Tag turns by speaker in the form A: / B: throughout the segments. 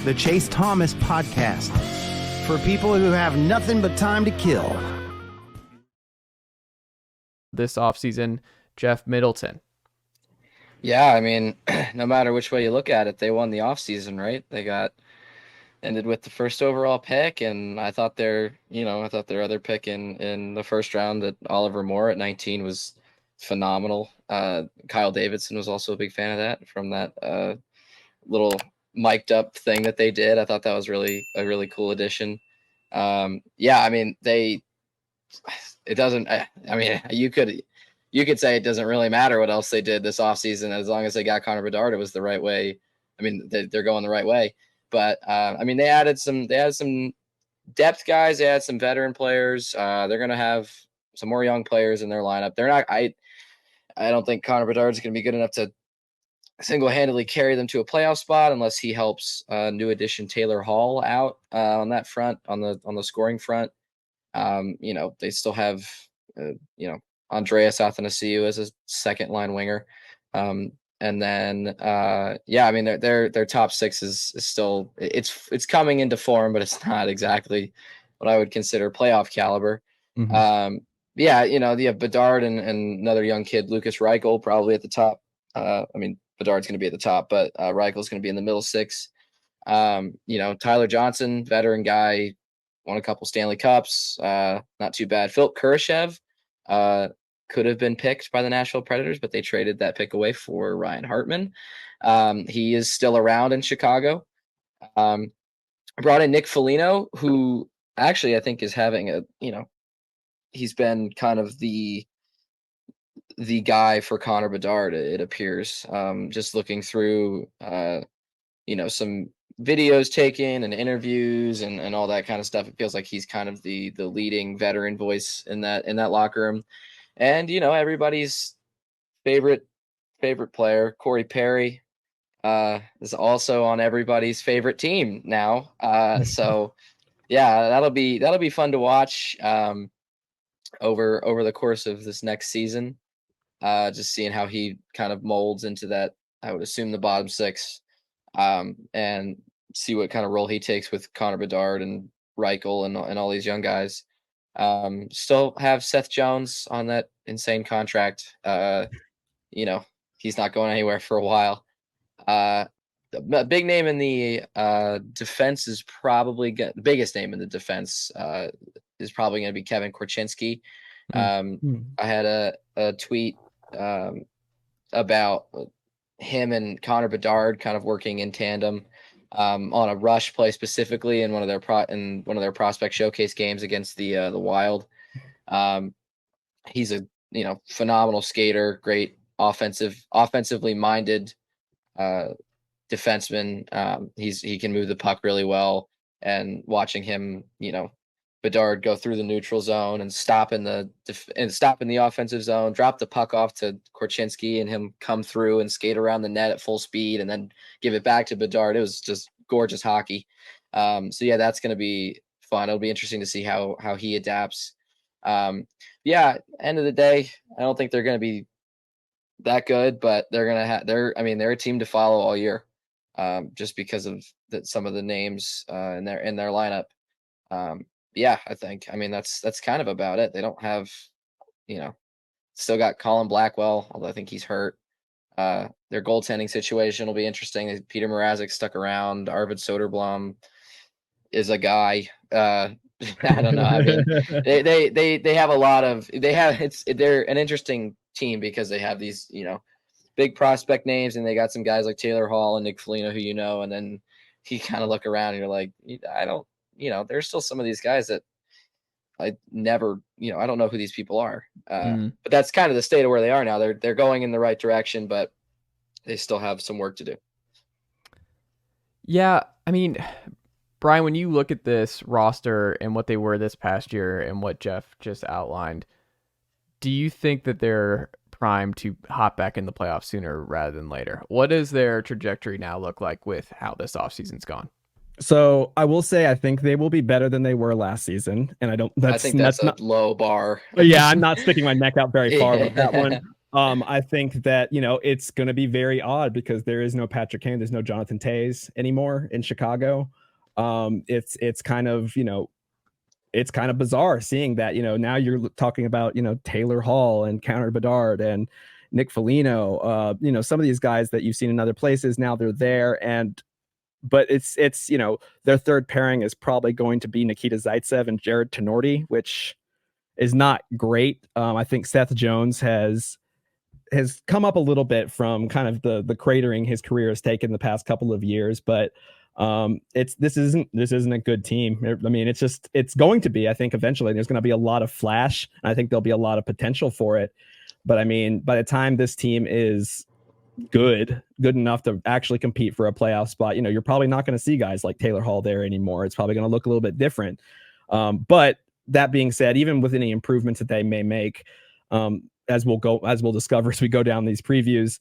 A: the Chase Thomas Podcast, for people who have nothing but time to kill.
B: This offseason, Jeff Middleton.
C: Yeah, I mean, no matter which way you look at it, they won the offseason, right? They ended with the first overall pick, and I thought their other pick in the first round, that Oliver Moore at 19, was phenomenal. Kyle Davidson was also a big fan of that, from that little mic'd up thing that they did. I thought that was a really cool addition. Yeah, I mean, you could say it doesn't really matter what else they did this offseason. As long as they got Connor Bedard, it was the right way. I mean, they're going the right way. But I mean, they added some depth guys. They had some veteran players. They're going to have some more young players in their lineup. They're not. I don't think Connor Bedard is going to be good enough to single-handedly carry them to a playoff spot unless he helps new addition Taylor Hall out on that front, on the scoring front. They still have Andreas Athanasiou as a second line winger. And then I mean, their top six is still, it's coming into form, but it's not exactly what I would consider playoff caliber. Mm-hmm. You have Bedard and another young kid, Lucas Reichel, probably at the top. I mean, Bedard's going to be at the top, but Reichel's going to be in the middle six. Tyler Johnson, veteran guy, won a couple Stanley Cups, not too bad. Philip Kurashev could have been picked by the Nashville Predators, but they traded that pick away for Ryan Hartman. He is still around in Chicago. Brought in Nick Foligno, who actually I think is having he's been kind of the guy for Connor Bedard, it appears. Just looking through, some videos taken and interviews and all that kind of stuff, it feels like he's kind of the leading veteran voice in that locker room. And everybody's favorite player, Corey Perry, is also on everybody's favorite team now. So yeah, that'll be fun to watch over the course of this next season. Just seeing how he kind of molds into that, I would assume, the bottom six, and see what kind of role he takes with Connor Bedard and Reichel and all these young guys. Still have Seth Jones on that insane contract. He's not going anywhere for a while. The big name in the defense is probably the biggest name in the defense is probably going to be Kevin Korchinski. I had a tweet about him and Connor Bedard kind of working in tandem on a rush play, specifically in one of their prospect showcase games against the Wild. He's a phenomenal skater, great offensively minded defenseman. He can move the puck really well, and watching him, Bedard go through the neutral zone and stop in the offensive zone, drop the puck off to Korchinski, and him come through and skate around the net at full speed and then give it back to Bedard. It was just gorgeous hockey. So yeah, that's going to be fun. It'll be interesting to see how he adapts. End of the day, I don't think they're going to be that good, but they're a team to follow all year, just because of some of the names in their lineup. I think, that's kind of about it. They don't have, still got Colin Blackwell, although I think he's hurt. Their goaltending situation will be interesting. Peter Mrazek stuck around. Arvid Soderblom is a guy. I don't know. I mean, they have a lot of, they're an interesting team because they have these, big prospect names, and they got some guys like Taylor Hall and Nick Foligno who and then you kind of look around and you're like, there's still some of these guys that I never, I don't know who these people are. But that's kind of the state of where they are now. They're going in the right direction, but they still have some work to do.
B: Yeah, I mean, Bryan, when you look at this roster and what they were this past year and what Jeff just outlined, do you think that they're primed to hop back in the playoffs sooner rather than later? What does their trajectory now look like with how this offseason's gone?
D: So I will say I think they will be better than they were last season, and I think
C: that's a low bar.
D: Yeah, I'm not sticking my neck out very far with that one. I think that, it's going to be very odd because there is no Patrick Kane, there's no Jonathan Toews anymore in Chicago. It's kind of, it's kind of bizarre seeing that, now you're talking about, Taylor Hall and Connor Bedard and Nick Foligno, some of these guys that you've seen in other places, now they're there. But it's their third pairing is probably going to be Nikita Zaitsev and Jared Tenorti, which is not great. I think Seth Jones has come up a little bit from kind of the cratering his career has taken the past couple of years, but this isn't a good team. I mean, it's going to be, I think eventually there's going to be a lot of flash, and I think there'll be a lot of potential for it. But I mean, by the time this team is good enough to actually compete for a playoff spot, you're probably not going to see guys like Taylor Hall there anymore. It's probably going to look a little bit different. But that being said, even with any improvements that they may make, as we'll discover as we go down these previews,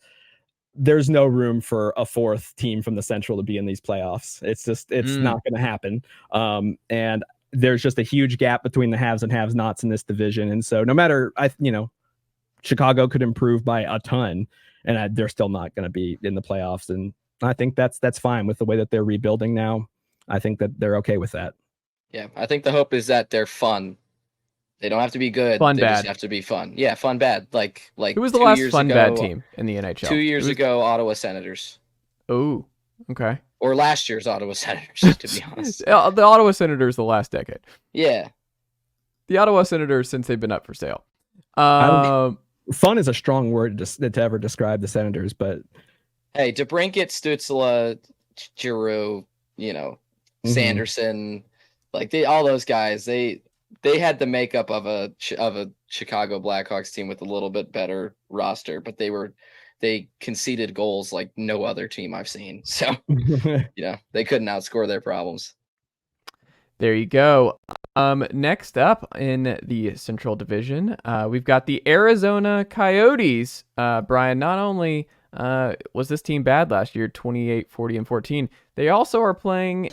D: there's no room for a fourth team from the Central to be in these playoffs. It's not going to happen. And there's just a huge gap between the haves and have-nots in this division. And so no matter, Chicago could improve by a ton, and they're still not going to be in the playoffs. And I think that's fine with the way that they're rebuilding now. I think that they're okay with that.
C: Yeah, I think the hope is that they're fun. They don't have to be good.
B: Fun
C: they
B: bad.
C: Just have to be fun. Yeah, fun bad. Like
B: who was the last fun bad team in the NHL?
C: 2 years ago, Ottawa Senators.
B: Oh, okay.
C: Or last year's Ottawa Senators, to be honest.
B: The Ottawa Senators the last decade.
C: Yeah.
B: The Ottawa Senators since they've been up for sale.
D: Fun is a strong word to ever describe the Senators, but
C: hey, DeBrincat, Stützle, Giroux, Sanderson, all those guys, they had the makeup of a Chicago Blackhawks team with a little bit better roster, but they conceded goals like no other team I've seen. So, they couldn't outscore their problems.
B: There you go. Next up in the Central Division, we've got the Arizona Coyotes. Bryan, not only was this team bad last year, 28, 40, and 14, they also are playing